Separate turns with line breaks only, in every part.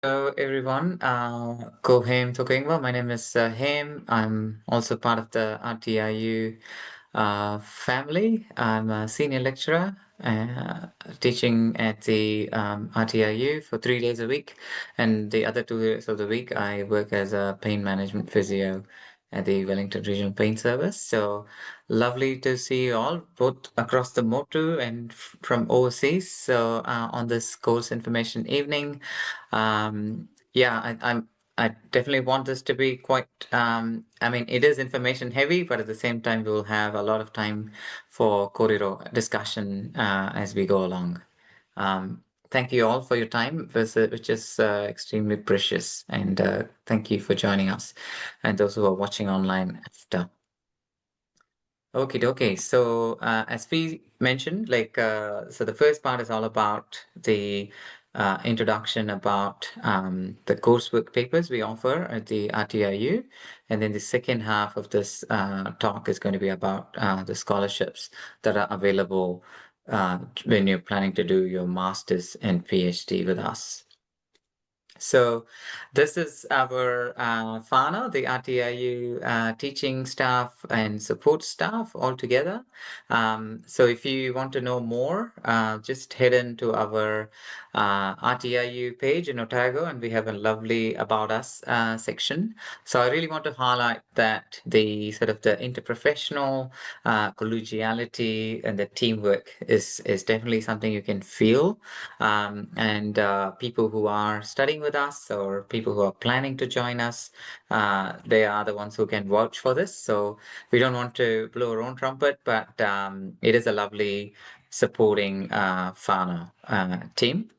Hello, everyone. Ko Haim Tokengwa. My name is Haim. I'm also part of the RTIU family. I'm a senior lecturer teaching at the RTIU for 3 days a week. And the other 2 days of the week, I work as a pain management physio at the Wellington Regional Pain Service. So lovely to see you all, both across the Motu and from overseas. So on this course information evening, yeah, I definitely want this to be quite, I mean, it is information heavy, but at the same time, we will have a lot of time for corridor discussion as we go along. Thank you all for your time, which is extremely precious. And thank you for joining us and those who are watching online after. Okay, okay. So, as we mentioned, so the first part is all about the introduction about the coursework papers we offer at the RTIU. And then the second half of this talk is going to be about the scholarships that are available when you're planning to do your master's and PhD with us. So this is our FANA, the RTIU teaching staff and support staff all together. So if you want to know more, just head into our RTIU page in Otago, and we have a lovely About Us section. So I really want to highlight that the sort of the interprofessional collegiality and the teamwork is definitely something you can feel. And people who are studying with us or people who are planning to join us, they are the ones who can vouch for this. So we don't want to blow our own trumpet, but it is a lovely supporting Fana team.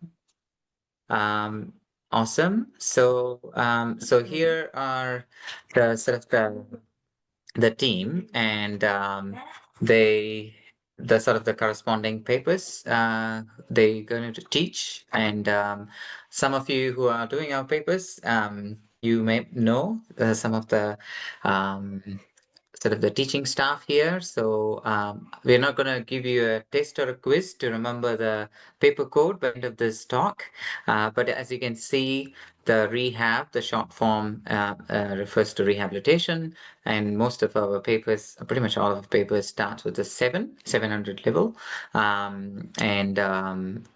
Awesome. So here are the sort of the team, and they the sort of the corresponding papers they're going to teach. And some of you who are doing our papers, you may know some of the um, sort of the teaching staff here. So we're not going to give you a test or a quiz to remember the paper code by the end of this talk. But as you can see, the rehab, the short form, refers to rehabilitation, and most of our papers, pretty much all of the papers, start with the 700 level.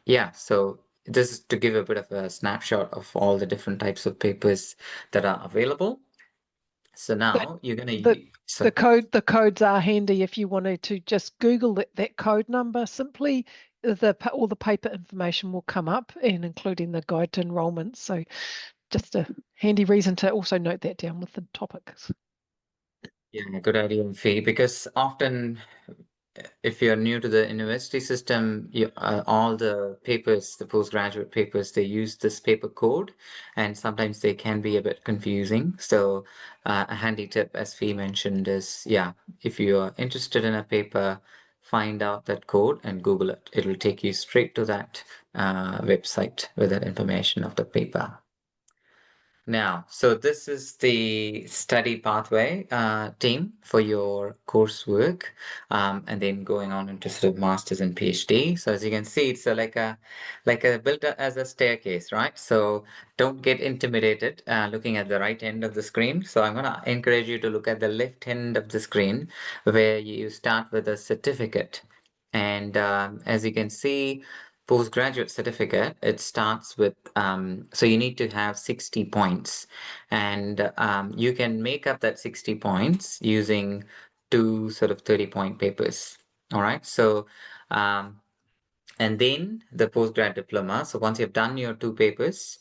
Yeah, so this is to give a bit of a snapshot of all the different types of papers that are available. So
The,
now you're
the
gonna so
the codes are handy if you wanted to just Google that code number simply. All the paper information will come up, and including the guide to enrollment. So just a handy reason to also note that down with the topics.
yeah, good idea, Fee, because often if you're new to the university system, all the papers, the postgraduate papers, they use this paper code, and sometimes they can be a bit confusing. So, a handy tip, as Fee mentioned, is yeah, if you are interested in a paper, find out that code and Google it. It'll take you straight to that website with that information of the paper. Now, so this is the study pathway team for your coursework, and then going on into sort of masters and PhD. So as you can see, it's like a built as a staircase, right? So don't get intimidated looking at the right end of the screen. So I'm gonna encourage you to look at the left end of the screen where you start with a certificate, and as you can see, postgraduate certificate, it starts with, so you need to have 60 points. And you can make up that 60 points using two sort of 30-point papers. All right. So, and then the postgrad diploma. So once you've done your two papers,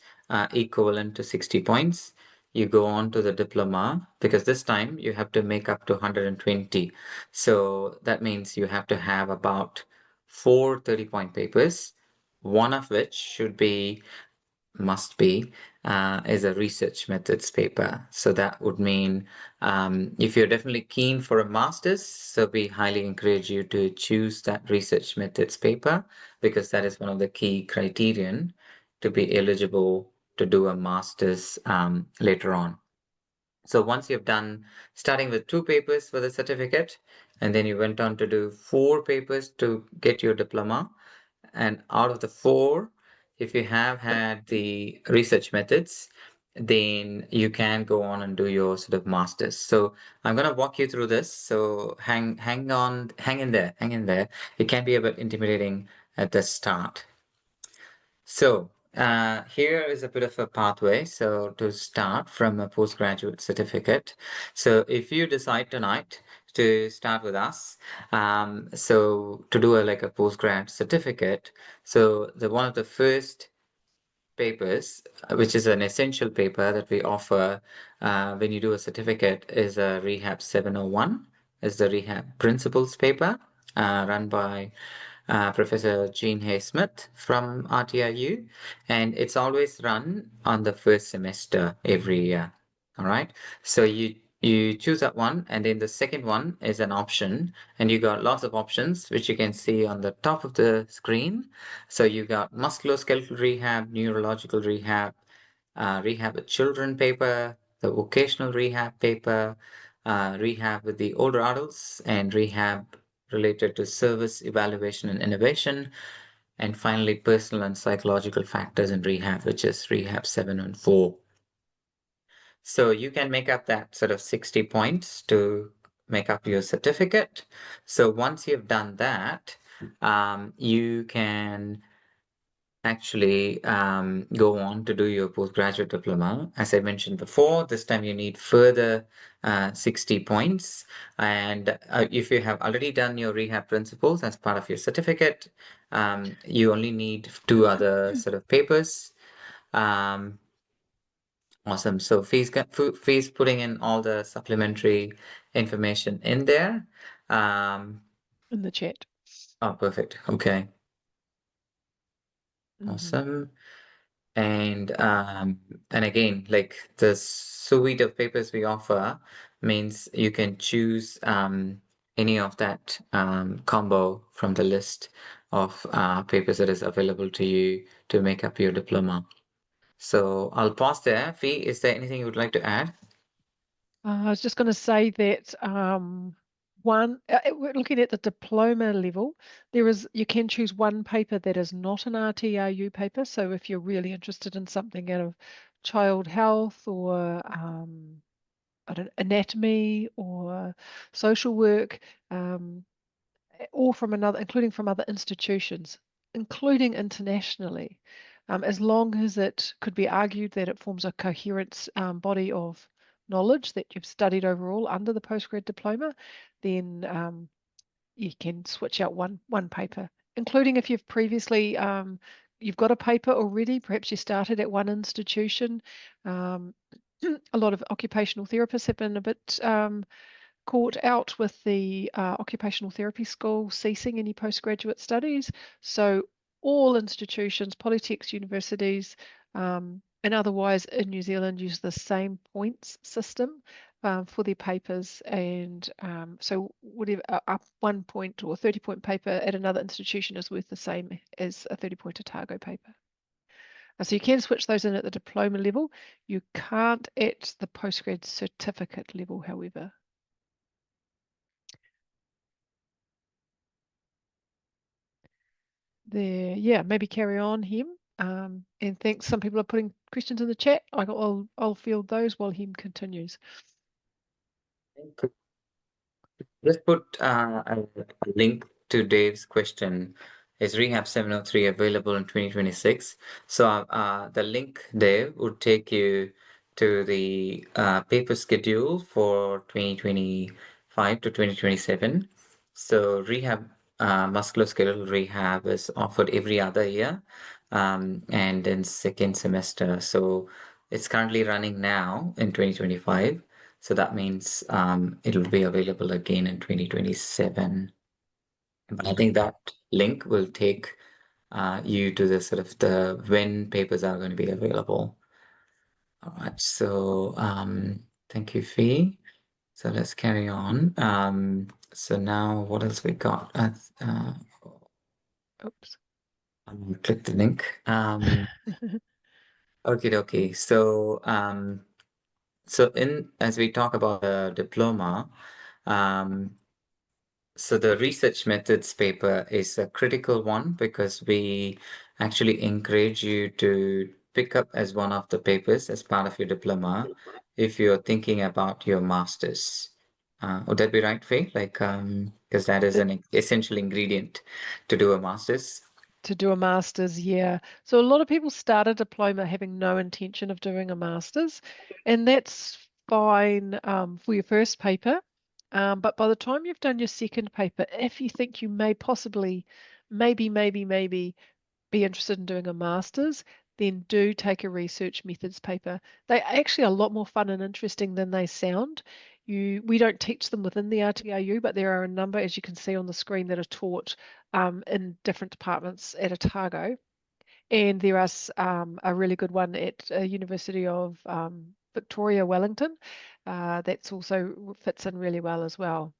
equivalent to 60 points, you go on to the diploma, because this time you have to make up to 120. So that means you have to have about four 30-point papers, one of which must be is a research methods paper. So that would mean if you're definitely keen for a master's, so we highly encourage you to choose that research methods paper, because that is one of the key criterion to be eligible to do a master's later on. So once you've done, starting with two papers for the certificate, and then you went on to do four papers to get your diploma, and out of the four, if you have had the research methods, then you can go on and do your sort of masters. So I'm going to walk you through this. So hang on, hang in there, hang in there. It can be a bit intimidating at the start. So here is a bit of a pathway. So to start from a postgraduate certificate. So if you decide tonight to start with us, so to do a like a postgrad certificate, so the one of the first papers, which is an essential paper that we offer when you do a certificate, is a Rehab 701, is the Rehab Principles paper run by Professor Jean Hay Smith from RTIU, and it's always run on the first semester every year. All right, so you choose that one, and then the second one is an option, and you got lots of options which you can see on the top of the screen. So you got musculoskeletal rehab, neurological rehab, rehab with children paper, the vocational rehab paper, rehab with the older adults, and rehab related to service evaluation and innovation, and finally personal and psychological factors in rehab, which is Rehab 7 and 4. So you can make up that sort of 60 points to make up your certificate. So once you've done that, you can actually go on to do your postgraduate diploma. As I mentioned before, this time you need further 60 points. And if you have already done your rehab principles as part of your certificate, you only need two other sort of papers. Um, awesome. So Fee's putting in all the supplementary information in there. Um,
In the chat.
oh, perfect. Okay.
Mhm.
Awesome. And again, like the suite of papers we offer means you can choose any of that combo from the list of papers that is available to you to make up your diploma. So I'll pause there. Fee, is there anything you would like to add?
I was just going to say that we're looking at the diploma level. You can choose one paper that is not an RTRU paper. So if you're really interested in something out of child health or I don't anatomy or social work, um, or from another, including from other institutions, including internationally, as long as it could be argued that it forms a coherent body of knowledge that you've studied overall under the postgrad diploma, then you can switch out one paper, including if you've previously you've got a paper already, perhaps you started at one institution. Um, a lot of occupational therapists have been a bit caught out with the occupational therapy school ceasing any postgraduate studies. So all institutions, polytechs, universities, and otherwise in New Zealand use the same points system for their papers. And so whatever up 1 point or 30-point paper at another institution is worth the same as a 30-point Otago paper. So you can switch those in at the diploma level. You can't at the postgrad certificate level, however. There, yeah, maybe carry on him. And thanks. Some people are putting questions in the chat. I'll field those while him continues.
Let's put a link to Dave's question. Is Rehab 703 available in 2026? So the link there would take you to the paper schedule for 2025 to 2027. So rehab, musculoskeletal rehab is offered every other year and in second semester. So it's currently running now in 2025. So that means it'll be available again in 2027. But I think that link will take you to the sort of the when papers are going to be available. All right. So thank you, Fee. So let's carry on. So now what else we got?
Oops.
Click the link. Okay. So in as we talk about the diploma, um, So the research methods paper is a critical one because we actually encourage you to pick up as one of the papers as part of your diploma if you're thinking about your master's. Would that be right, Faye? Like, because that is
Uh,
an essential ingredient to do a master's.
To do a master's, yeah. So a lot of people start a diploma having no intention of doing a master's, and that's fine for your first paper. But by the time you've done your second paper, if you think you may possibly, maybe be interested in doing a master's, then do take a research methods paper. They actually are a lot more fun and interesting than they sound. We don't teach them within the RTRU, but there are a number, as you can see on the screen, that are taught in different departments at Otago. And there is a really good one at University of Victoria, Wellington. That's also fits in really well as well.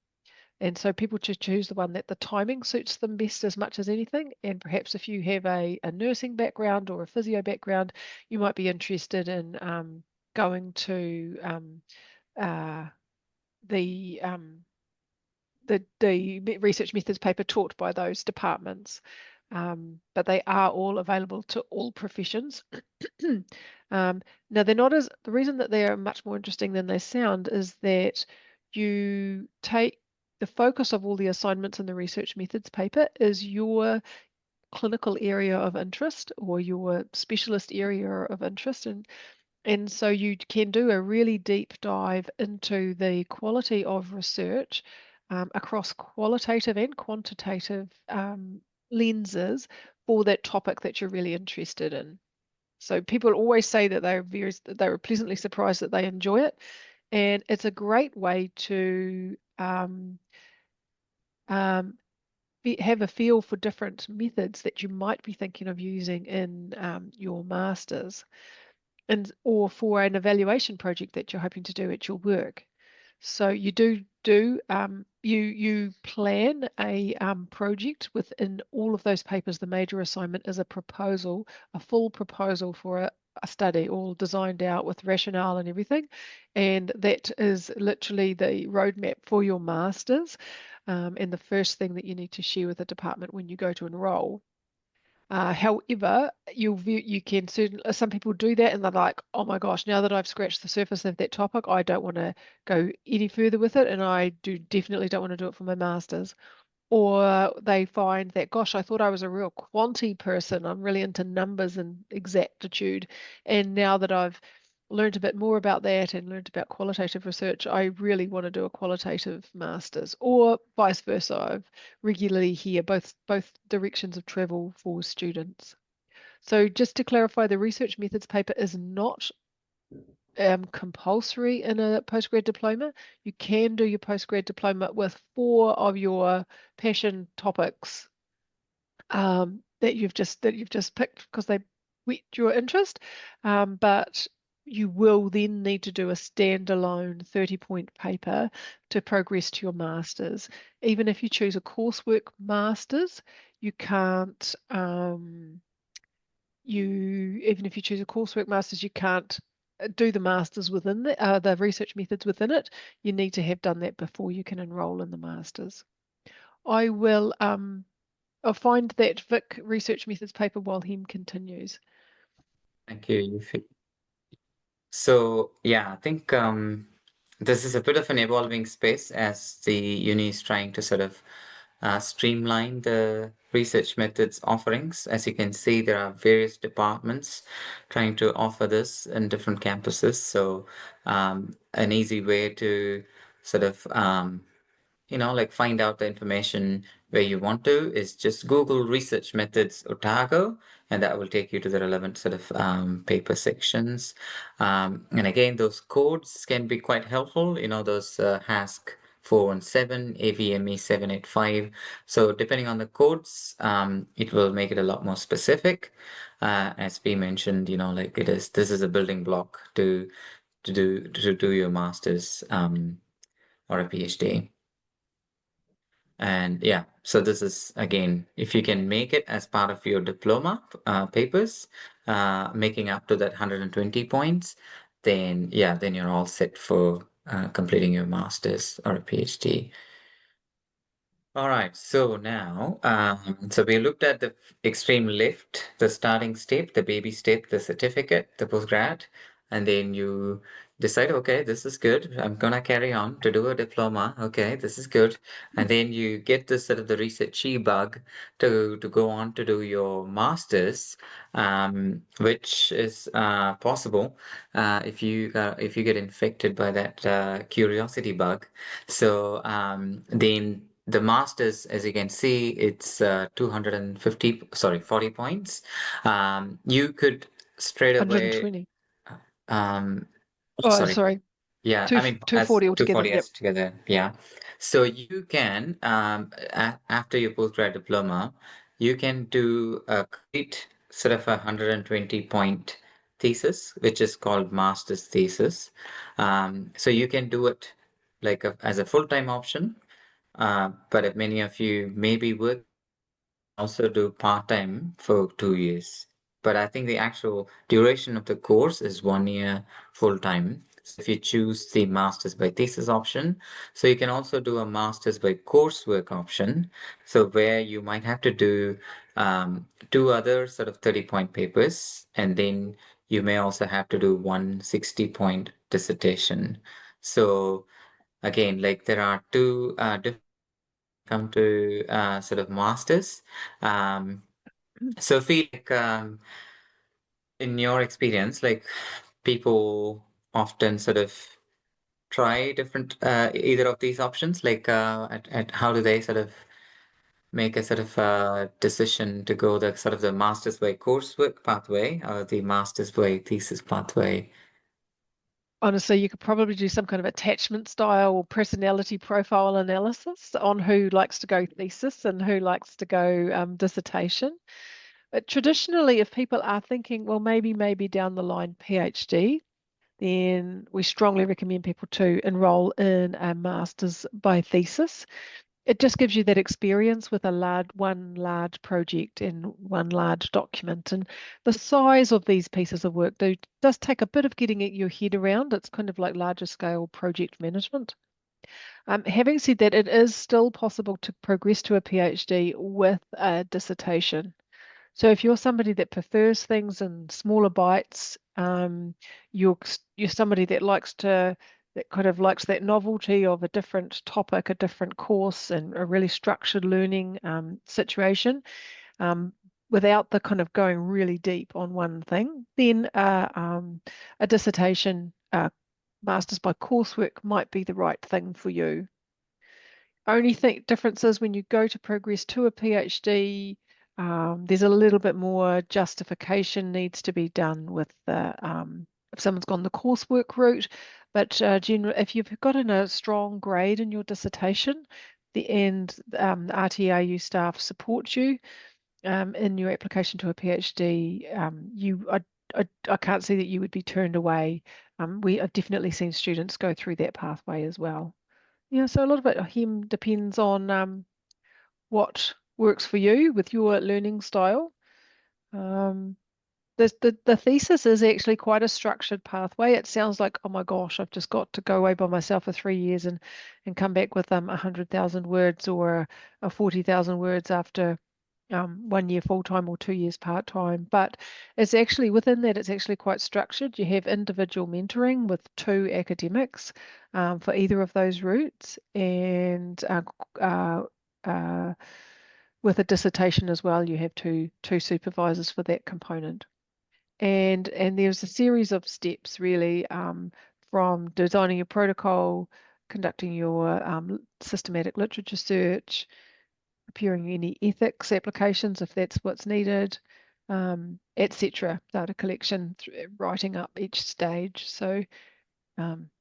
And so people should choose the one that the timing suits them best as much as anything. And perhaps if you have a nursing background or a physio background, you might be interested in going to uh, the, research methods paper taught by those departments. But they are all available to all professions. Now they're not as the reason that they are much more interesting than they sound is that you take the focus of all the assignments in the research methods paper is your clinical area of interest or your specialist area of interest, and so you can do a really deep dive into the quality of research across qualitative and quantitative lenses for that topic that you're really interested in. So people always say that they were pleasantly surprised that they enjoy it, and it's a great way to um, have a feel for different methods that you might be thinking of using in your masters and or for an evaluation project that you're hoping to do at your work. So you you plan a project within all of those papers. The major assignment is a proposal, a full proposal for a study, all designed out with rationale and everything, and that is literally the roadmap for your masters. And the first thing that you need to share with the department when you go to enroll. However, you can certainly some people do that and they're like, oh my gosh, now that I've scratched the surface of that topic, I don't want to go any further with it, and I do definitely don't want to do it for my masters. Or they find that, gosh, I thought I was a real quantity person. I'm really into numbers and exactitude, and now that I've learned a bit more about that and learned about qualitative research, I really want to do a qualitative master's, or vice versa. I've regularly hear both directions of travel for students. So just to clarify, the research methods paper is not compulsory in a postgrad diploma. You can do your postgrad diploma with 4 of your passion topics that you've just picked because they whet your interest, but you will then need to do a standalone 30-point paper to progress to your masters. Even if you choose a coursework masters, you can't. Even if you choose a coursework masters, you can't do the masters within the research methods within it. You need to have done that before you can enroll in the masters. I will I'll find that Vic research methods paper while Hem continues.
Thank you, Yufi. So yeah, I think this is a bit of an evolving space as the uni is trying to sort of streamline the research methods offerings. As you can see, there are various departments trying to offer this in different campuses. So an easy way to sort of like find out the information where you want to is just Google research methods Otago, and that will take you to the relevant sort of paper sections. And again, those codes can be quite helpful, those HASC 417, AVME 785. So depending on the codes, it will make it a lot more specific. As we mentioned, like this is a building block to do your master's or a PhD. And yeah, so this is again, if you can make it as part of your diploma papers, making up to that 120 points, then yeah, then you're all set for completing your master's or a PhD. All right, so now, so we looked at the extreme lift, the starting step, the baby step, the certificate, the postgrad, and then you decide, okay, this is good. I'm gonna carry on to do a diploma. Okay, this is good. And then you get this sort of the researchy bug to go on to do your master's, which is possible if you get infected by that curiosity bug. So then the masters, as you can see, it's 250, sorry, 40 points. You could straight away,
120.
um,
Oh,
sorry,
sorry,
yeah, I mean, as
240 altogether.
240
Yep.
as together, yeah. So you can, after your postgrad diploma, you can do a complete sort of a 120 point thesis, which is called master's thesis. So you can do it like as a full-time option, but if many of you may be working also do part-time for 2 years. But I think the actual duration of the course is 1 year full-time. So if you choose the master's by thesis option, so you can also do a master's by coursework option. So where you might have to do two other sort of 30-point papers, and then you may also have to do one 60-point dissertation. So again, like there are two different come to sort of masters. Um, so feel like in your experience, like people often sort of try different either of these options, like at how do they sort of make a sort of decision to go the sort of the master's by coursework pathway or the master's by thesis pathway.
Honestly, you could probably do some kind of attachment style or personality profile analysis on who likes to go thesis and who likes to go dissertation. But traditionally, if people are thinking, well, maybe down the line PhD, then we strongly recommend people to enroll in a master's by thesis. It just gives you that experience with one large project and one large document. And the size of these pieces of work does take a bit of getting your head around. It's kind of like larger scale project management. Having said that, it is still possible to progress to a PhD with a dissertation. So if you're somebody that prefers things in smaller bites, you're somebody that kind of likes that novelty of a different topic, a different course, and a really structured learning situation, um, without the kind of going really deep on one thing, then a dissertation, master's by coursework might be the right thing for you. Only thing difference is when you go to progress to a PhD, there's a little bit more justification needs to be done with the if someone's gone the coursework route. But if you've gotten a strong grade in your dissertation, the RTRU staff support you in your application to a PhD. I can't see that you would be turned away. I've definitely seen students go through that pathway as well. Yeah, so a lot of it him depends on what works for you with your learning style. Um, the thesis is actually quite a structured pathway. It sounds like, oh my gosh, I've just got to go away by myself for 3 years and come back with 100,000 words or 40,000 words after 1 year full time or 2 years part time. But it's actually within that, it's actually quite structured. You have individual mentoring with two academics for either of those routes, and uh, uh, with a dissertation as well, you have two supervisors for that component. And there's a series of steps really, from designing your protocol, conducting your systematic literature search, preparing any ethics applications if that's what's needed, etc. Data collection, writing up each stage. So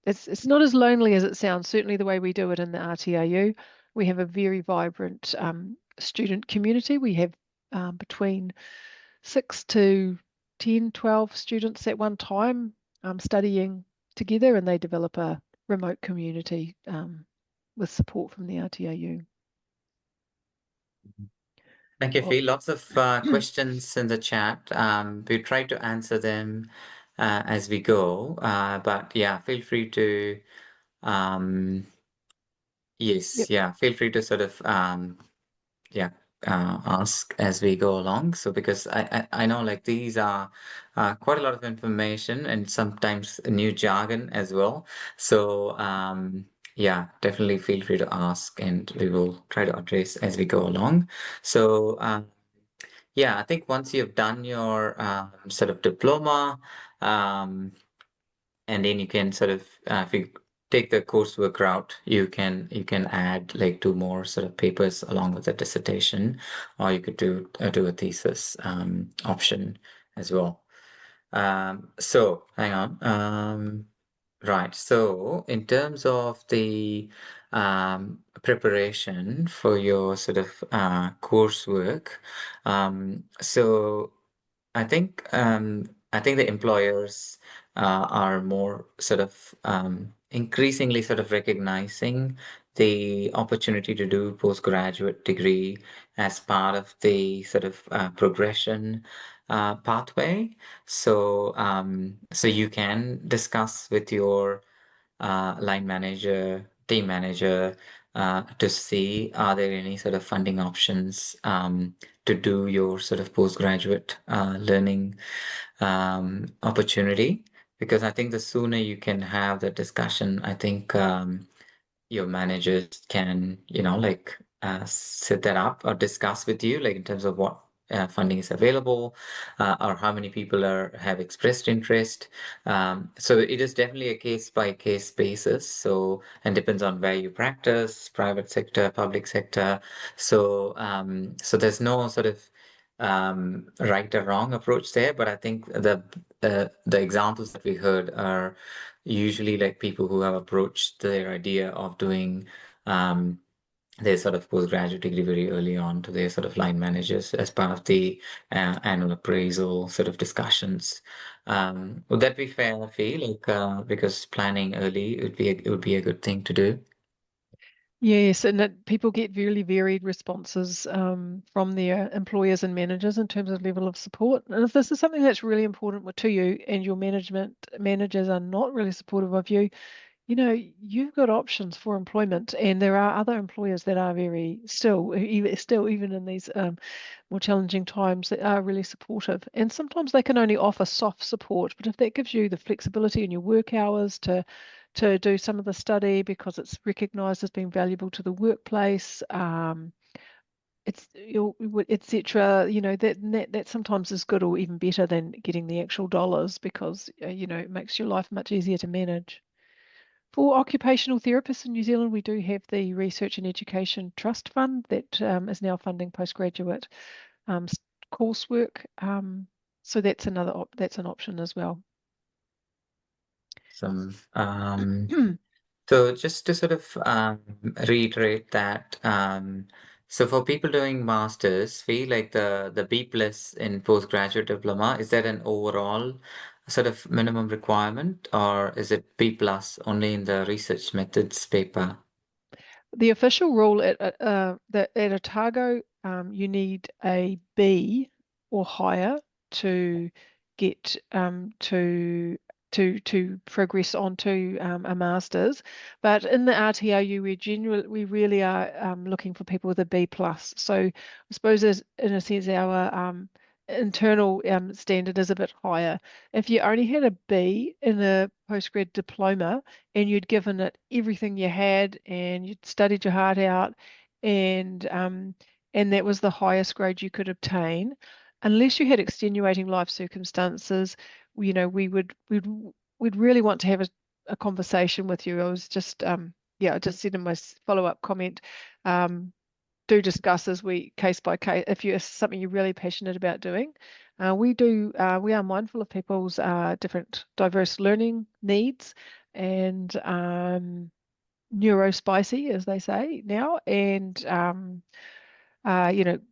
it's not as lonely as it sounds. Certainly the way we do it in the RTRU, we have a very vibrant student community. We have between 6 to 10, 12 students at one time studying together, and they develop a remote community with support from the RTRU.
Thank you,
Oh,
Fee. Lots of questions in the chat. We try to answer them as we go, but yeah, feel free to um, Yes,
Yep.
yeah. Feel free to sort of yeah, ask as we go along. So because I know like these are quite a lot of information and sometimes new jargon as well. So yeah, definitely feel free to ask and we will try to address as we go along. So yeah, I think once you've done your sort of diploma, um, and then you can sort of if you take the coursework route, you can add like two more sort of papers along with the dissertation, or you could do a thesis option as well. So hang on. Right. So in terms of the preparation for your sort of coursework, so I think the employers are more sort of increasingly sort of recognizing the opportunity to do postgraduate degree as part of the sort of progression pathway. So you can discuss with your line manager, team manager, to see are there any sort of funding options to do your sort of postgraduate learning opportunity. Because I think the sooner you can have the discussion, I think your managers can, like set that up or discuss with you, like in terms of what funding is available, or how many people have expressed interest. So it is definitely a case by case basis. So, and depends on where you practice, private sector, public sector. So there's no sort of right or wrong approach there, but I think the examples that we heard are usually like people who have approached their idea of doing um, their sort of postgraduate degree very early on to their sort of line managers as part of the annual appraisal sort of discussions. Would that be fair, I feel like because planning early would be a good thing to do.
Yes, and people get really varied responses from their employers and managers in terms of level of support. And if this is something that's really important to you and your managers are not really supportive of you, you've got options for employment, and there are other employers that are very still even in these more challenging times that are really supportive. And sometimes they can only offer soft support, but if that gives you the flexibility in your work hours to do some of the study because it's recognised as being valuable to the workplace, it's etc. That sometimes is good or even better than getting the actual dollars because it makes your life much easier to manage. For occupational therapists in New Zealand, we do have the Research and Education Trust Fund that is now funding postgraduate um, coursework. So that's an option as well.
Some So just to sort of reiterate that, so for people doing masters, feel like the B plus in postgraduate diploma, is that an overall sort of minimum requirement, or is it B plus only in the research methods paper?
The official rule at Otago, you need a B or higher to get to progress on to a master's. But in the RTRU, we really are looking for people with a B plus. So I suppose in a sense our internal standard is a bit higher. If you only had a B in a postgrad diploma, and you'd given it everything you had and you'd studied your heart out and that was the highest grade you could obtain, unless you had extenuating life circumstances, we'd really want to have a conversation with you. I was just I just said in my follow-up comment, do discuss as we case by case if you it's something you're really passionate about doing. We are mindful of people's different diverse learning needs and neurospicy, as they say now. And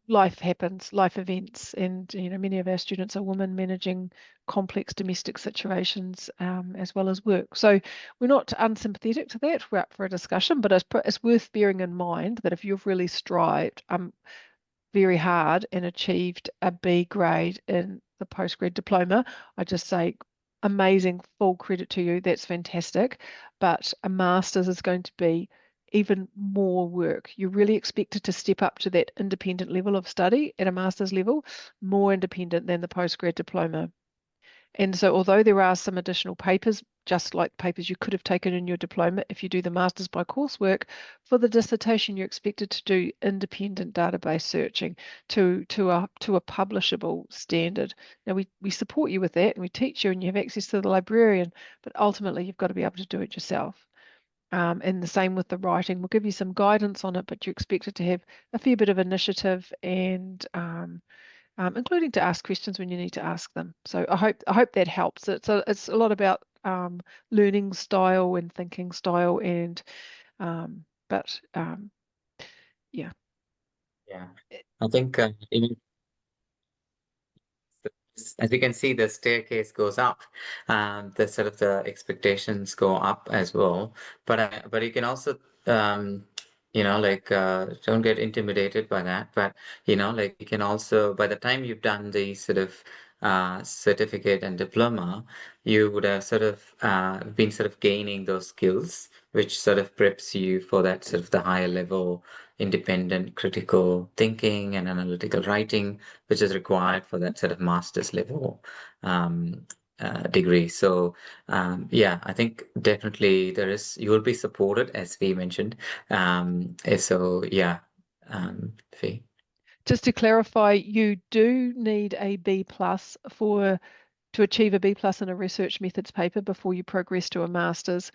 life happens, life events, and many of our students are women managing complex domestic situations as well as work. So we're not unsympathetic to that. We're up for a discussion, but it's worth bearing in mind that if you've really strived very hard and achieved a B grade in the postgrad diploma, I just say amazing, full credit to you. That's fantastic. But a master's is going to be even more work. You're really expected to step up to that independent level of study at a master's level, more independent than the postgrad diploma. And so, although there are some additional papers, just like papers you could have taken in your diploma, if you do the master's by coursework, for the dissertation, you're expected to do independent database searching to a publishable standard. Now, we support you with that, and we teach you, and you have access to the librarian, but ultimately, you've got to be able to do it yourself. And the same with the writing. We'll give you some guidance on it, but you're expected to have a fair bit of initiative and including to ask questions when you need to ask them. So I hope that helps. It's a lot about learning style and thinking style, and but yeah.
Yeah. I think even as you can see, the staircase goes up. The sort of the expectations go up as well. But you can also like don't get intimidated by that. But like you can also by the time you've done the sort of certificate and diploma, you would have sort of been sort of gaining those skills, which sort of preps you for that sort of the higher level independent critical thinking and analytical writing which is required for that sort of master's level um, degree. So yeah, I think definitely you will be supported as we mentioned. So yeah, Fee.
Just to clarify, you do need a B plus to achieve a B plus in a research methods paper before you progress to a master's.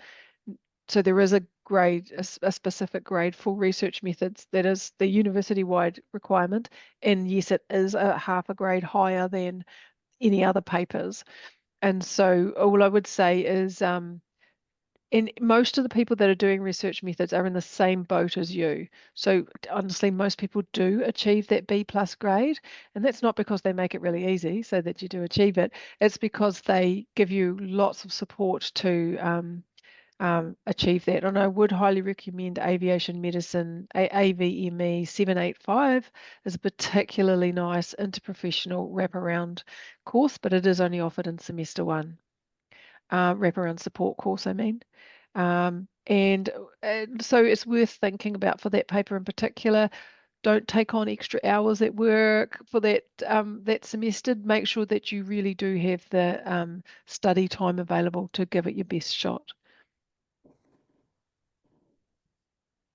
So there is a grade, a specific grade for research methods that is the university-wide requirement, and yes, it is a half a grade higher than any other papers. And so all I would say is, and most of the people that are doing research methods are in the same boat as you. So honestly, most people do achieve that B plus grade, and that's not because they make it really easy so that you do achieve it. It's because they give you lots of support to achieve that. And I would highly recommend Aviation Medicine, AVME 785 is a particularly nice interprofessional wraparound course, but it is only offered in semester one. Wraparound support course, I mean. And so it's worth thinking about for that paper in particular. Don't take on extra hours at work for that semester. Make sure that you really do have the study time available to give it your best shot.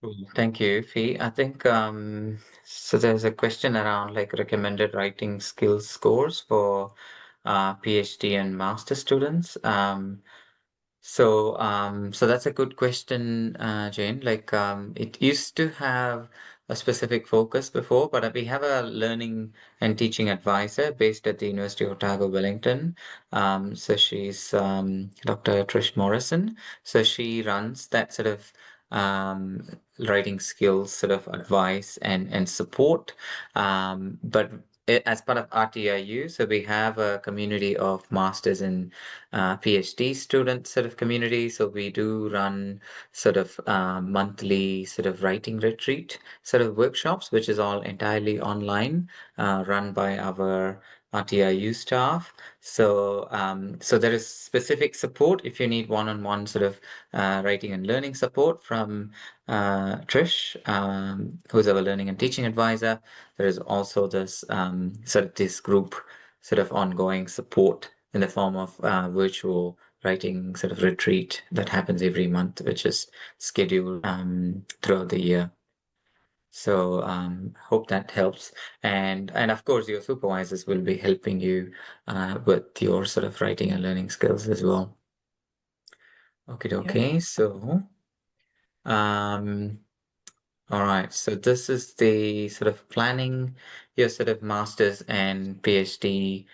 Cool. Thank you, Fee. I think so there's a question around like recommended writing skills scores for PhD and master students. So that's a good question, Jane. Like, it used to have a specific focus before, but we have a learning and teaching advisor based at the University of Otago, Wellington. So she's Dr. Trish Morrison. So she runs that sort of um, writing skills sort of advice and support. But as part of RTIU, so we have a community of masters and PhD student sort of community. So we do run sort of monthly sort of writing retreat sort of workshops, which is all entirely online, run by our RTIU staff. So there is specific support if you need one-on-one sort of writing and learning support from Trish, who's our learning and teaching advisor. There is also this sort of this group sort of ongoing support in the form of virtual writing sort of retreat that happens every month, which is scheduled throughout the year. So hope that helps. And of course, your supervisors will be helping you with your sort of writing and learning skills as well. Okay,
Yeah.
okay. So um, all right. So this is the sort of planning your sort of master's and PhD,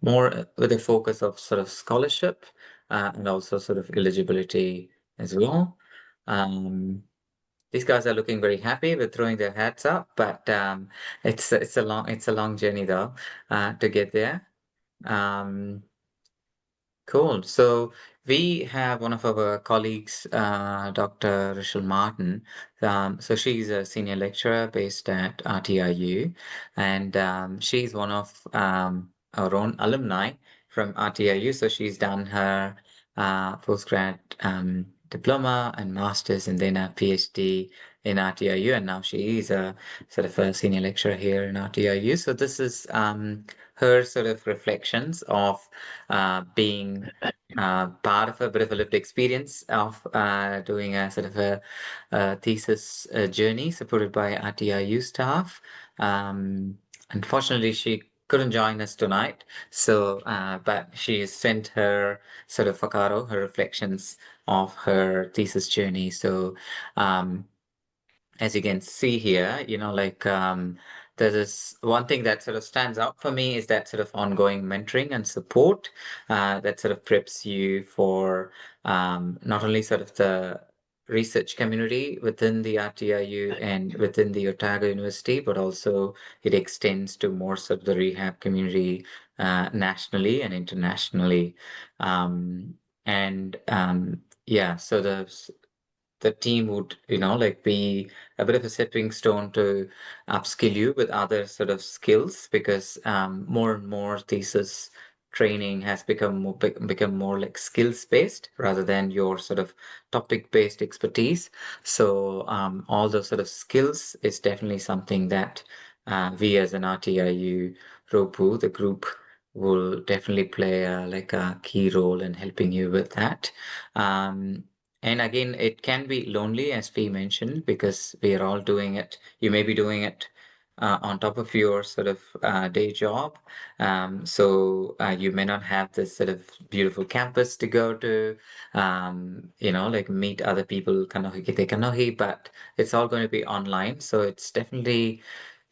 more with a focus of sort of scholarship, and also sort of eligibility as well. Um, these guys are looking very happy with throwing their hats up, but it's a long journey though, to get there. Um, Cool. So we have one of our colleagues, Dr. Rachel Martin. So she's a senior lecturer based at RTIU, and she's one of our own alumni from RTIU. So she's done her postgrad diploma and master's and then a PhD in RTIU, and now she is a sort of a senior lecturer here in RTIU. So this is her sort of reflections of being part of a bit of a lived experience of doing a sort of a thesis journey supported by RTIU staff. Unfortunately, she couldn't join us tonight, so but she sent her sort of Fakaro, her reflections of her thesis journey. So um, as you can see here, like there's this one thing that sort of stands out for me is that sort of ongoing mentoring and support that sort of preps you for not only sort of the research community within the RTIU and within the Otago University, but also it extends to more sort of the rehab community nationally and internationally. And yeah, so the team would, like be a bit of a stepping stone to upskill you with other sort of skills because more and more thesis training has become more like skills based rather than your sort of topic based expertise. So all those sort of skills is definitely something that we as an RTIU ROPU, the group, will definitely play like a key role in helping you with that. Um, and again, it can be lonely, as we mentioned, because we are all doing it. You may be doing it on top of your sort of day job. So you may not have this sort of beautiful campus to go to, like meet other people, kanohi kite kanohi, but it's all going to be online. So it's definitely,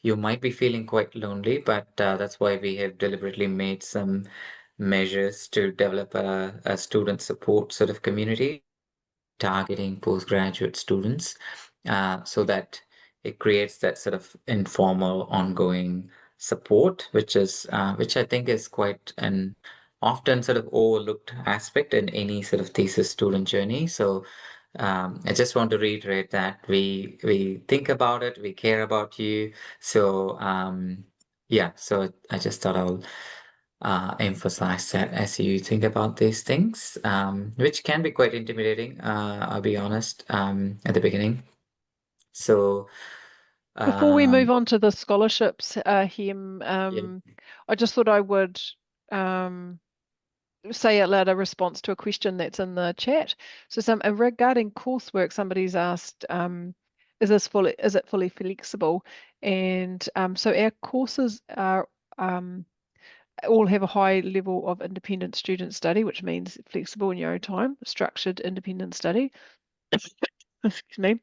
you might be feeling quite lonely, but that's why we have deliberately made some measures to develop a student support sort of community targeting postgraduate students so that it creates that sort of informal, ongoing support, which I think is quite an often sort of overlooked aspect in any sort of thesis student journey. So I just want to reiterate that we think about it, we care about you. So yeah, so I just thought I'll emphasize that as you think about these things, which can be quite intimidating, I'll be honest, at the beginning. So,
Before we move
um,
on to the scholarships,
yeah,
I just thought I would um, say out loud a response to a question that's in the chat. So, regarding coursework, somebody's asked, is it fully flexible? And so our courses are um, all have a high level of independent student study, which means flexible in your own time, structured independent study. Excuse me.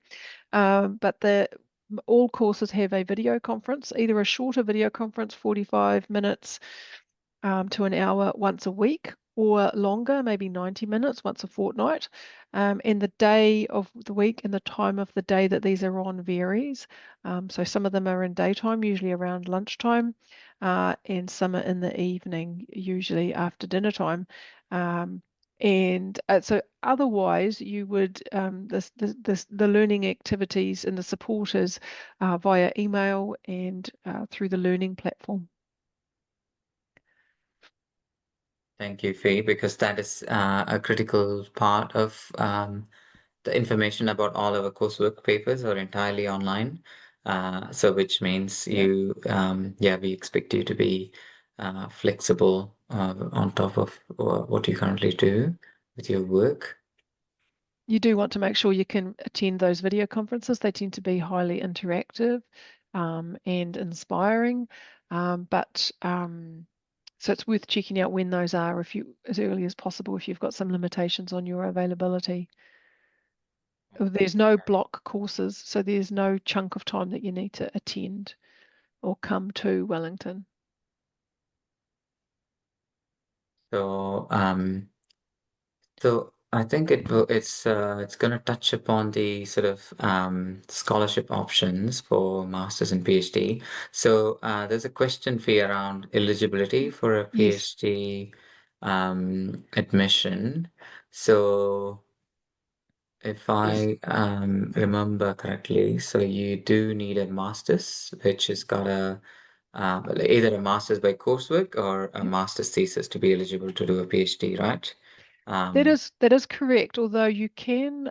But all courses have a video conference, either a shorter video conference, 45 minutes to an hour once a week, or longer, maybe 90 minutes once a fortnight. And the day of the week and the time of the day that these are on varies. So some of them are in daytime, usually around lunchtime, and some are in the evening, usually after dinner time. And so otherwise you would the learning activities and the support is via email and through the learning platform.
thank you, Faye, because that is a critical part of the information about all our coursework papers are entirely online. So which means yeah, we expect you to be flexible on top of what you currently do with your work.
You do want to make sure you can attend those video conferences. They tend to be highly interactive and inspiring, but so it's worth checking out when those are, if you as early as possible, if you've got some limitations on your availability. There's no block courses, so there's no chunk of time that you need to attend or come to Wellington.
So so I think it's going to touch upon the sort of scholarship options for masters and PhD. So there's a question for you around eligibility for a
Yes,
PhD admission. So if I remember correctly, so you do need a master's, which has got either a master's by coursework or a
yep,
master's thesis to be eligible to do a PhD, right?
That is correct. Although you can,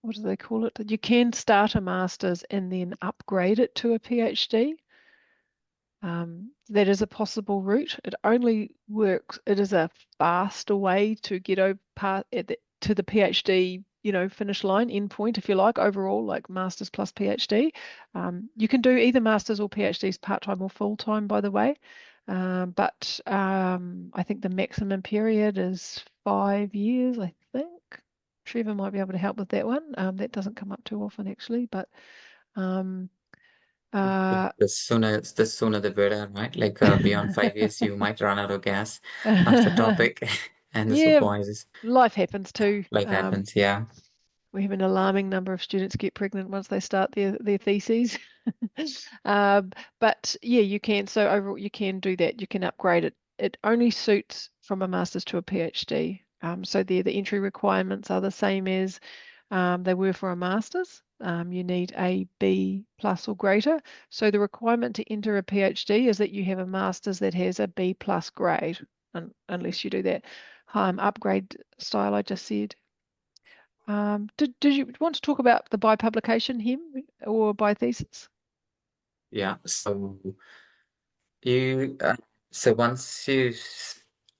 what do they call it? You can start a master's and then upgrade it to a PhD. That is a possible route. It only works. It is a faster way to get over to the PhD, finish line, end point, if you like, overall, like masters plus PhD. You can do either masters or PhDs part-time or full-time, by the way. But I think the maximum period is 5 years, I think. Trevor might be able to help with that one. That doesn't come up too often, actually, but um, uh,
The sooner the better, right? Like beyond 5 years, you might run out of gas of the topic and the
yeah,
supervisors.
life happens too.
Life happens, yeah.
We have an alarming number of students get pregnant once they start their theses. But yeah, you can. So overall, you can do that. You can upgrade it. It only suits from a master's to a PhD. So there, the entry requirements are the same as they were for a master's. You need a B plus or greater. So the requirement to enter a PhD is that you have a master's that has a B plus grade, unless you do that upgrade style I just said. Did you want to talk about the by publication him or by thesis?
Yeah. You, uh, so once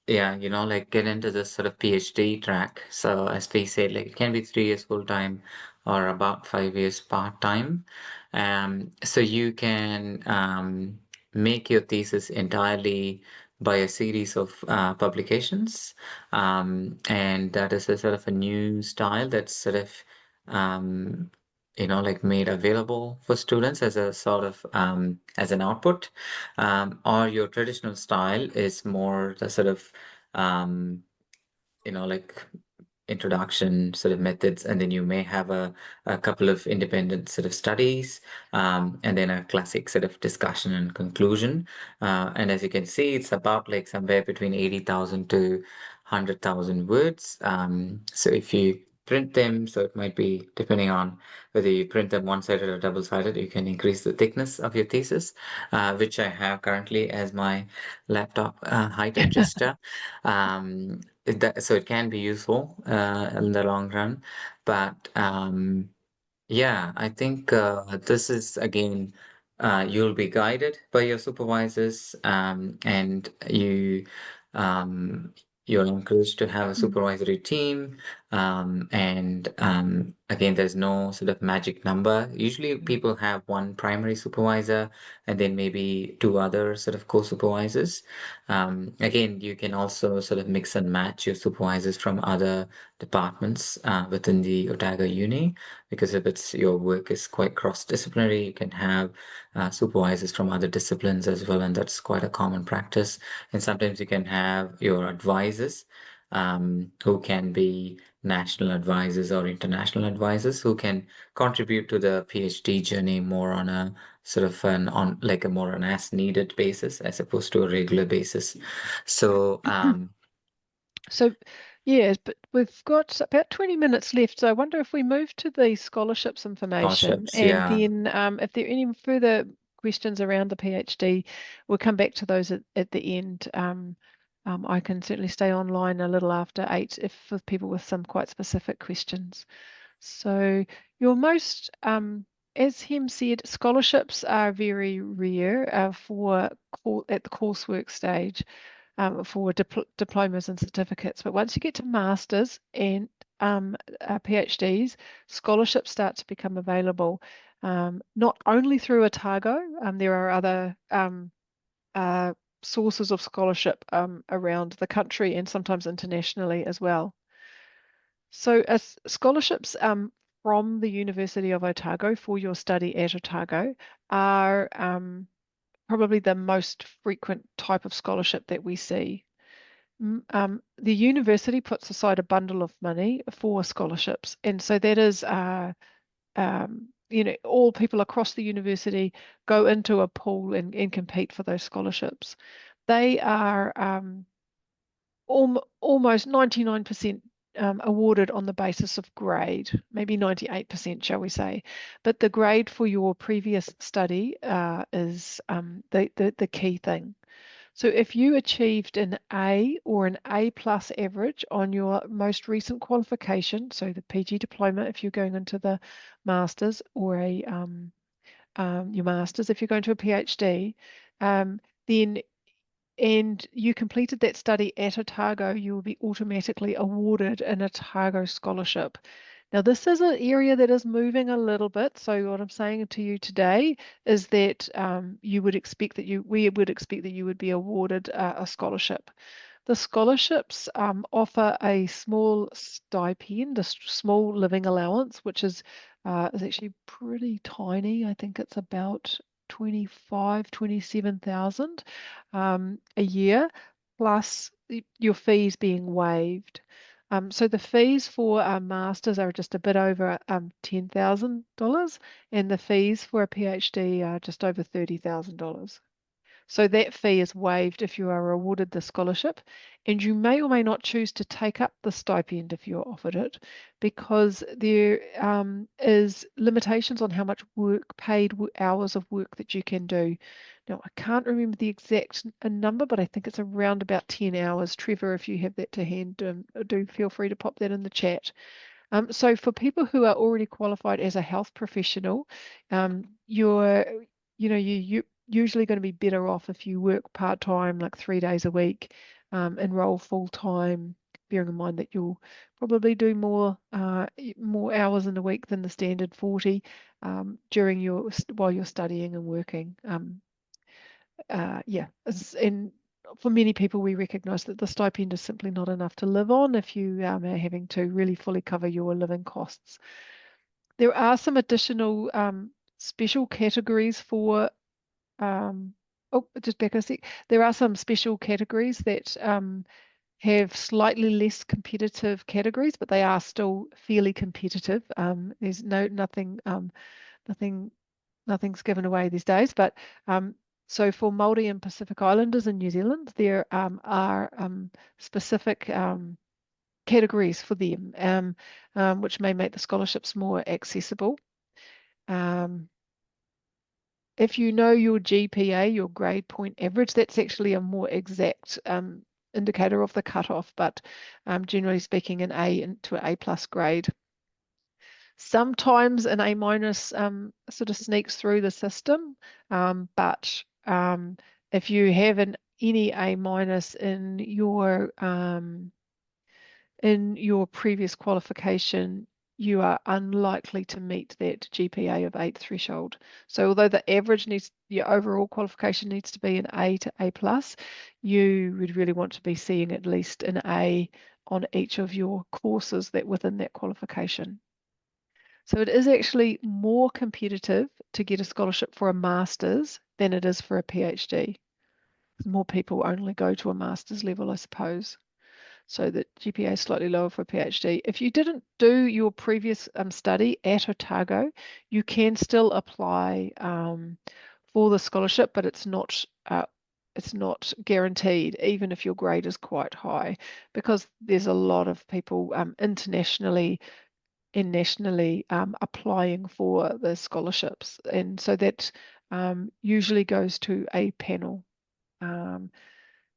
yeah, like get into this sort of PhD track. So as we said, like it can be 3 years full time or about 5 years part time. So you can make your thesis entirely by a series of publications. And that is a sort of a new style that's sort of um, like made available for students as a sort of as an output, or your traditional style is more the sort of um, like introduction sort of methods, and then you may have a couple of independent sort of studies, and then a classic sort of discussion and conclusion. And as you can see, it's about like somewhere between 80,000 to 100,000 words. So if you print them, so it might be depending on whether you print them one-sided or double-sided, you can increase the thickness of your thesis, which I have currently as my laptop height adjuster. So it can be useful in the long run, but yeah, I think this is again, you'll be guided by your supervisors, and um, you're encouraged to have a
Mm,
supervisory team. And again, there's no sort of magic number. Usually,
mm,
people have one primary supervisor and then maybe two other sort of co-supervisors. Again, you can also sort of mix and match your supervisors from other departments within the Otago Uni, because if it's your work is quite cross-disciplinary, you can have supervisors from other disciplines as well, and that's quite a common practice. And sometimes you can have your advisors, who can be national advisors or international advisors, who can contribute to the PhD journey more on a sort of an on like a more an as needed basis as opposed to a regular basis. So
So, yes, but we've got about 20 minutes left. So I wonder if we move to the scholarships information,
scholarships,
and
yeah.
then if there are any further questions around the PhD, we'll come back to those at the end. I can certainly stay online a little after 8 if for people with some quite specific questions. So your most, as him said, scholarships are very rare at the coursework stage for diplomas and certificates. But once you get to masters and PhDs, scholarships start to become available. Not only through Otago, there are other uh, sources of scholarship around the country and sometimes internationally as well. So, as scholarships from the University of Otago for your study at Otago are probably the most frequent type of scholarship that we see. The university puts aside a bundle of money for scholarships, and so that is, all people across the university go into a pool and compete for those scholarships. They are almost 99% awarded on the basis of grade, maybe 98%, shall we say. But the grade for your previous study is the key thing. So if you achieved an A or an A plus average on your most recent qualification, so the PG diploma if you're going into the masters, or your masters if you're going to a PhD, then and you completed that study at Otago, you will be automatically awarded an Otago scholarship. Now, this is an area that is moving a little bit. So, what I'm saying to you today is that we would expect that you would be awarded a scholarship. The scholarships offer a small stipend, a small living allowance, which is actually pretty tiny. I think it's about 27,000 a year, plus your fees being waived. So the fees for a master's are just a bit over $10,000, and the fees for a PhD are just over $30,000. So that fee is waived if you are awarded the scholarship, and you may or may not choose to take up the stipend if you're offered it, because there is limitations on how much paid hours of work that you can do. Now, I can't remember the exact number, but I think it's around about 10 hours. Trevor, if you have that to hand, do feel free to pop that in the chat. So for people who are already qualified as a health professional, you're, you usually going to be better off if you work part-time, like 3 days a week, enroll full-time, bearing in mind that you'll probably do more hours in a week than the standard 40 during while you're studying and working. Yeah, and for many people, we recognize that the stipend is simply not enough to live on if you are having to really fully cover your living costs. There are some additional special categories for, just back a sec. There are some special categories that have slightly less competitive categories, but they are still fairly competitive. There's nothing nothing's given away these days. But so for Māori and Pacific Islanders in New Zealand, there are specific categories for them, which may make the scholarships more accessible. Um, if you know your GPA, your grade point average, that's actually a more exact indicator of the cutoff, but generally speaking, an A to an A plus grade. Sometimes an A minus sort of sneaks through the system, but if you have any A minus in your previous qualification, you are unlikely to meet that GPA of 8 threshold. So although the average your overall qualification needs to be an A to A plus, you would really want to be seeing at least an A on each of your courses that within that qualification. So it is actually more competitive to get a scholarship for a master's than it is for a PhD. More people only go to a master's level, I suppose. So the GPA is slightly lower for a PhD. If you didn't do your previous study at Otago, you can still apply for the scholarship, but it's not guaranteed, even if your grade is quite high, because there's a lot of people internationally and nationally applying for the scholarships. And so that usually goes to a panel.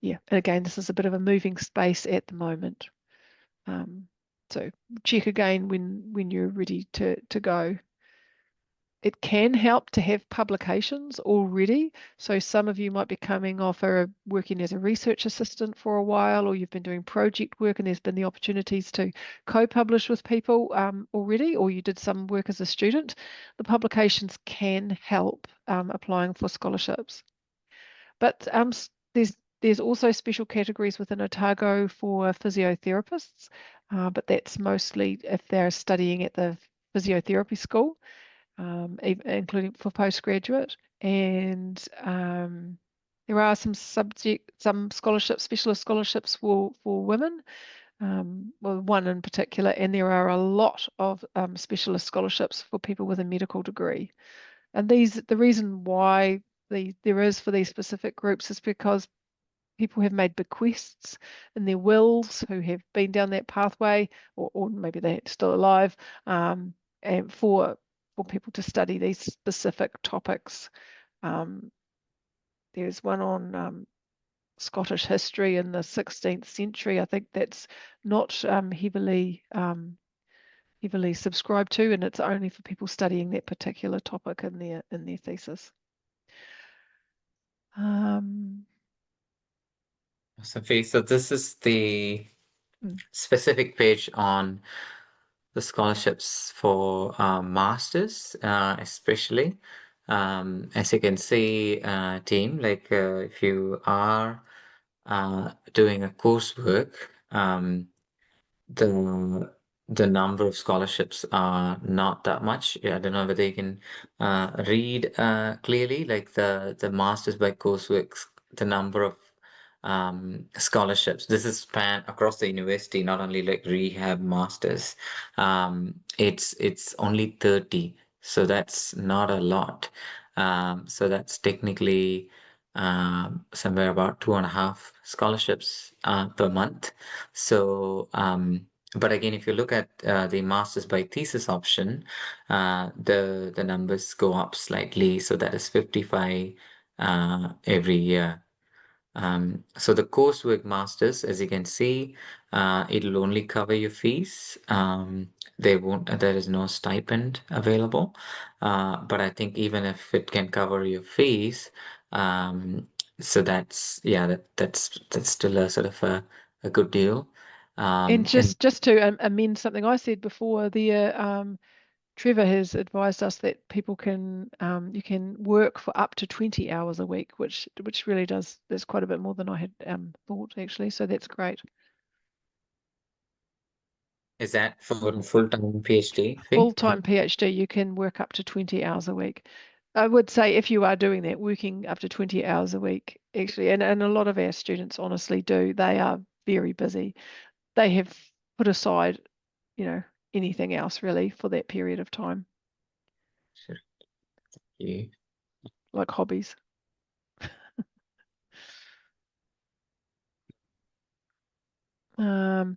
Yeah, and again, this is a bit of a moving space at the moment. So check again when you're ready to go. It can help to have publications already. So some of you might be coming off working as a research assistant for a while, or you've been doing project work and there's been the opportunities to co-publish with people already, or you did some work as a student. The publications can help applying for scholarships. But there's also special categories within Otago for physiotherapists, but that's mostly if they're studying at the physiotherapy school, including for postgraduate. And there are some scholarships, specialist scholarships for women, well, one in particular, and there are a lot of specialist scholarships for people with a medical degree. And the reason why there is for these specific groups is because people have made bequests in their wills who have been down that pathway, or maybe they're still alive, and for people to study these specific topics. There's one on Scottish history in the 16th century. I think that's not heavily subscribed to, and it's only for people studying that particular topic in their thesis. Um,
Sophie, so this is the
mm.
specific page on the scholarships for masters, especially. As you can see, team, like if you are doing a coursework, the the number of scholarships are not that much. Yeah, I don't know whether you can read clearly, like the masters by courseworks, the number of scholarships. This is span across the university, not only like rehab masters. It's only 30, so that's not a lot. So that's technically somewhere about 2.5 scholarships per month. So, but again, if you look at the master's by thesis option, the numbers go up slightly. So that is 55 every year. So the coursework masters, as you can see, it'll only cover your fees. There is no stipend available. But I think even if it can cover your fees, so yeah, that's still a sort of a good deal.
And
And
just to amend something I said before, Trevor has advised us that people can you can work for up to 20 hours a week, which really that's quite a bit more than I had thought actually. So that's great.
is that for a full-time PhD fee?
Full-time PhD, you can work up to 20 hours a week. I would say if you are doing that, working up to 20 hours a week, actually, and a lot of our students honestly do, they are very busy. They have put aside, you know, anything else really for that period of time,
Sure. Yeah.
like hobbies. Um,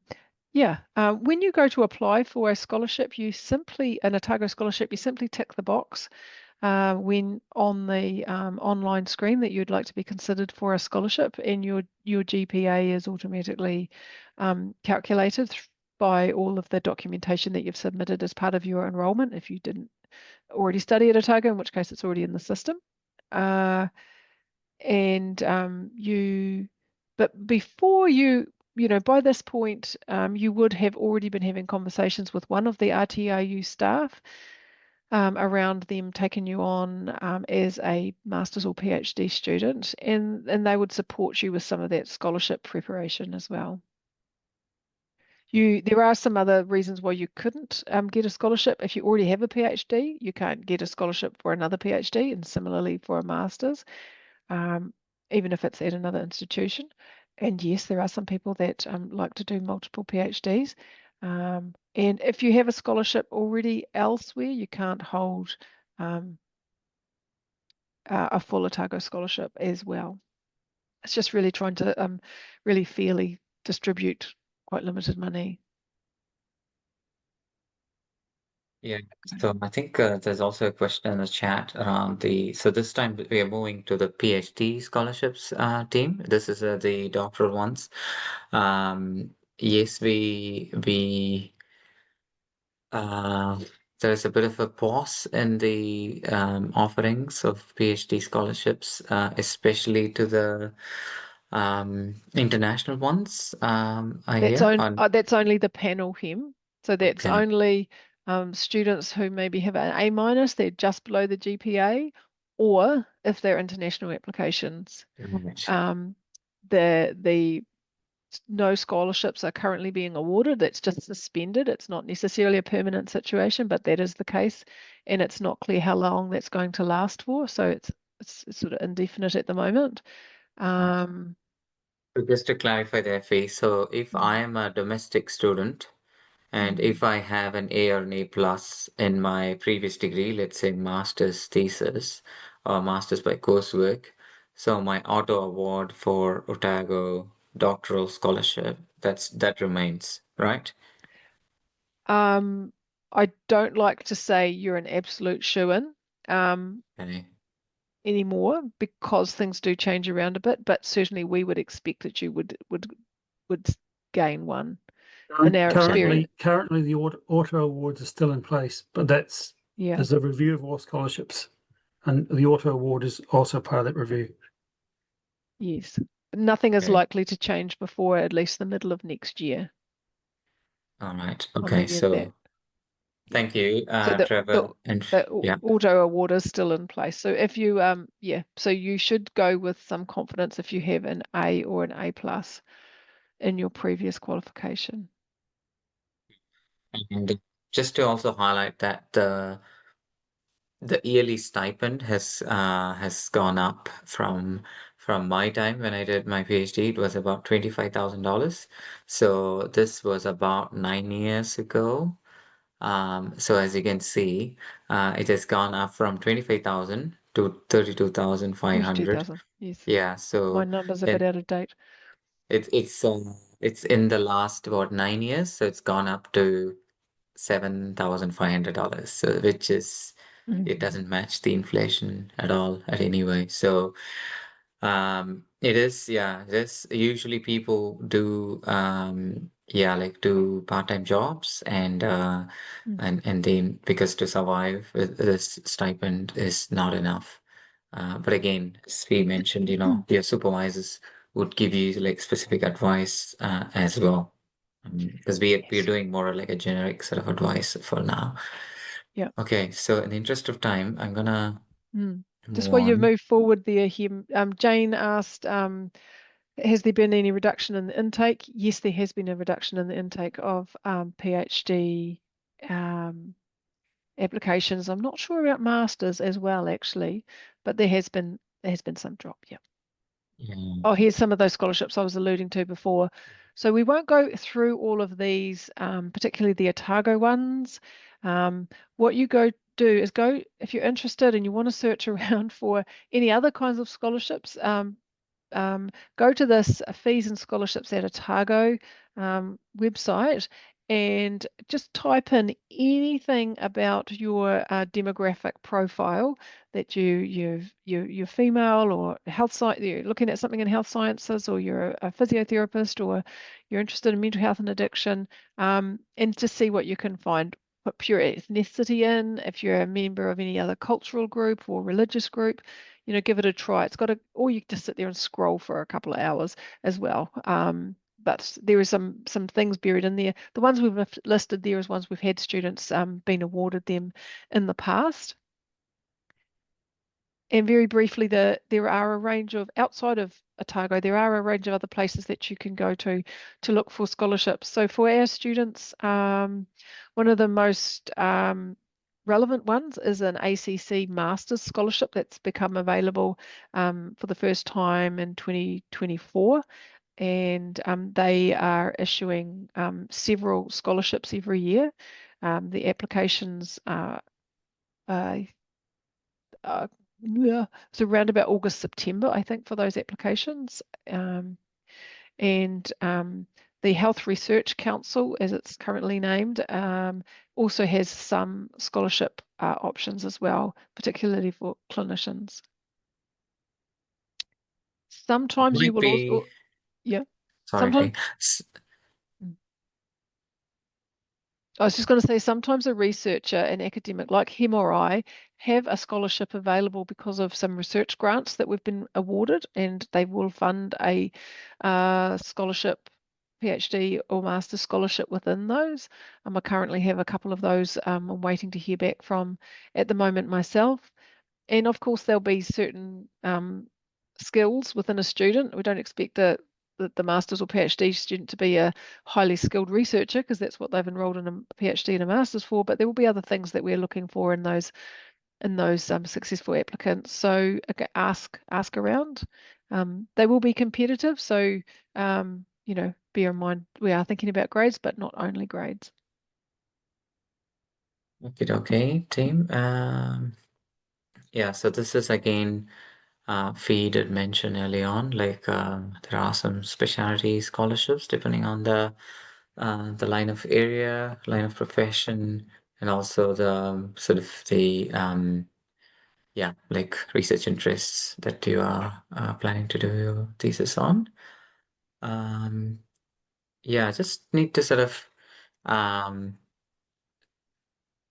yeah, when you go to apply for a scholarship, an Otago scholarship, you simply tick the box when on the online screen that you'd like to be considered for a scholarship, and your GPA is automatically calculated by all of the documentation that you've submitted as part of your enrolment. If you didn't already study at Otago, in which case it's already in the system. Uh, and but before by this point, you would have already been having conversations with one of the RTIU staff around them taking you on as a master's or PhD student, and they would support you with some of that scholarship preparation as well. There are some other reasons why you couldn't get a scholarship. If you already have a PhD, you can't get a scholarship for another PhD, and similarly for a master's, um, even if it's at another institution. And yes, there are some people that like to do multiple PhDs. And if you have a scholarship already elsewhere, you can't hold um, a full Otago scholarship as well. It's just really trying to really fairly distribute quite limited money.
Yeah, so I think there's also a question in the chat around so this time we are moving to the PhD scholarships team. This is the doctoral ones. Yes, we uh, there's a bit of a pause in the offerings of PhD scholarships, especially to the international ones. I hear on
That's only the panel hem. So that's
okay.
only students who maybe have an A minus, they're just below the GPA, or if they're international applications.
Right.
Um, the no scholarships are currently being awarded. That's just suspended. It's not necessarily a permanent situation, but that is the case, and it's not clear how long that's going to last for. So it's sort of indefinite at the moment. Um,
So just to clarify there, Faye, so if
mm,
I am a domestic student and
mm.
if I have an A or an A plus in my previous degree, let's say master's thesis or master's by coursework, so my auto award for Otago doctoral scholarship, that remains, right?
I don't like to say you're an absolute shoo-in. Um,
Okay.
anymore because things do change around a bit, but certainly we would expect that you would gain one in our experience.
Currently, the auto awards are still in place, but
Yeah,
there's a review of all scholarships, and the auto award is also part of that review.
yes. Nothing is
Okay.
likely to change before at least the middle of next year.
All right.
I
Okay.
mean, that,
So
yeah.
thank you,
So
Trevor. And
the
yeah.
auto award is still in place. So if you yeah, so you should go with some confidence if you have an A or an A plus in your previous qualification.
And just to also highlight that the yearly stipend has gone up from my time when I did my PhD. It was about $25,000. So this was about 9 years ago. So as you can see, it has gone up from 25,000 to 32,500.
32,000. Yes.
Yeah,
My
so
number's a bit
it
out of date.
it's in the last about 9 years, so it's gone up to $7,500. So which is it
Mhm.
doesn't match the inflation at all at any way. So it is, yeah, this usually people do yeah, like do part-time jobs
Mm.
and then because to survive with this stipend is not enough. But again, as we mentioned, your supervisors would give you like specific advice as well. Because we're
Yes.
doing more like a generic sort of advice for now.
Yeah.
Okay, so in the interest of time, I'm gonna
Mm.
move
Just while you
on.
move forward there, Jane asked, has there been any reduction in the intake? Yes, there has been a reduction in the intake of PhD um, applications. I'm not sure about masters as well, actually, but there has been some drop. Yeah.
Yeah.
Oh, here's some of those scholarships I was alluding to before. So we won't go through all of these, particularly the Otago ones. What you go do is go, if you're interested and you want to search around for any other kinds of scholarships, go to this fees and scholarships at Otago website and just type in anything about your demographic profile that you're female or health science, you're looking at something in health sciences, or you're a physiotherapist, or you're interested in mental health and addiction, and just see what you can find. Put pure ethnicity in if you're a member of any other cultural group or religious group, give it a try. It's got a, or you just sit there and scroll for a couple of hours as well. But there are some things buried in there. The ones we've listed there is ones we've had students been awarded them in the past. And very briefly, there are a range of, outside of Otago, there are a range of other places that you can go to look for scholarships. So for our students, one of the most relevant ones is an ACC Masters Scholarship that's become available for the first time in 2024. And they are issuing several scholarships every year. The applications are uh, yeah, it's around about August, September, I think, for those applications. And the Health Research Council, as it's currently named, also has some scholarship options as well, particularly for clinicians.
It
Sometimes you
might
will also,
be,
yeah, sometimes.
sorry.
I was just going to say, sometimes a researcher, an academic like him or I, have a scholarship available because of some research grants that we've been awarded, and they will fund a scholarship, PhD or master's scholarship within those. I currently have a couple of those I'm waiting to hear back from at the moment myself. And of course, there'll be certain skills within a student. We don't expect the master's or PhD student to be a highly skilled researcher, because that's what they've enrolled in a PhD and a master's for. But there will be other things that we're looking for in those successful applicants. So okay, ask around. They will be competitive. So bear in mind we are thinking about grades, but not only grades.
Okay, team. Yeah, so this is again, Fee did mention early on, like there are some specialty scholarships depending on the line of area, line of profession, and also the sort of the yeah, like research interests that you are planning to do your thesis on. Yeah, just need to sort of um,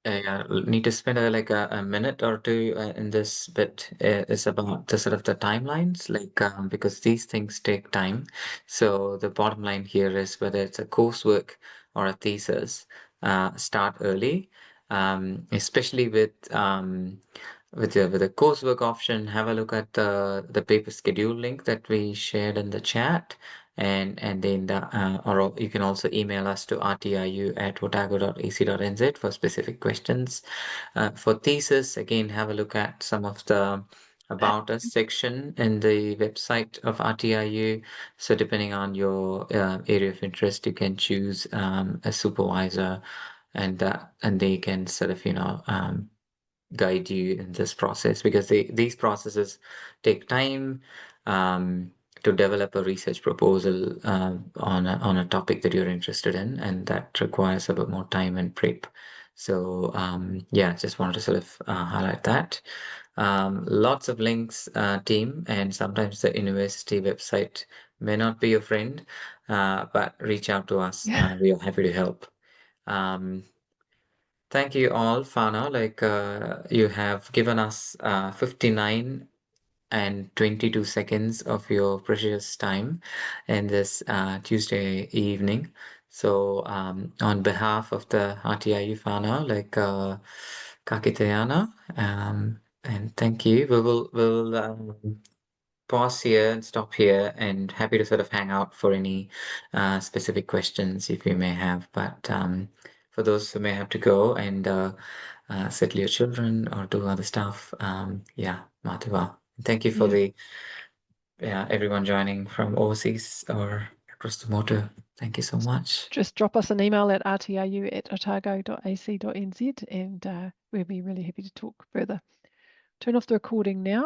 need to spend like a minute or two in this bit is about the sort of the timelines, like because these things take time. So the bottom line here is whether it's a coursework or a thesis, start early, especially with the coursework option. Have a look at the paper schedule link that we shared in the chat. And then or you can also email us to rtiu@otago.ac.nz for specific questions. For thesis, again, have a look at some of the About Us section in the website of RTIU. So depending on your area of interest, you can choose a supervisor, and they can sort of guide you in this process, because these processes take time to develop a research proposal on a topic that you're interested in, and that requires a bit more time and prep. So yeah, just wanted to sort of highlight that. Lots of links, team, and sometimes the university website may not be your friend, but reach out to us. We are happy to help. Um, Thank you all, Fana. Like you have given us 59 and 22 seconds of your precious time in this Tuesday evening. So on behalf of the RTIU Fana, like Kakitayana, and thank you. We'll pause here and stop here, and happy to sort of hang out for any specific questions if you may have. But for those who may have to go and settle your children or do other stuff, yeah, Mativa. Thank you for
Yeah.
the everyone joining from overseas or across the motor. Thank you so much.
Just drop us an email at rtiu@otago.ac.nz and we'll be really happy to talk further. Turn off the recording now.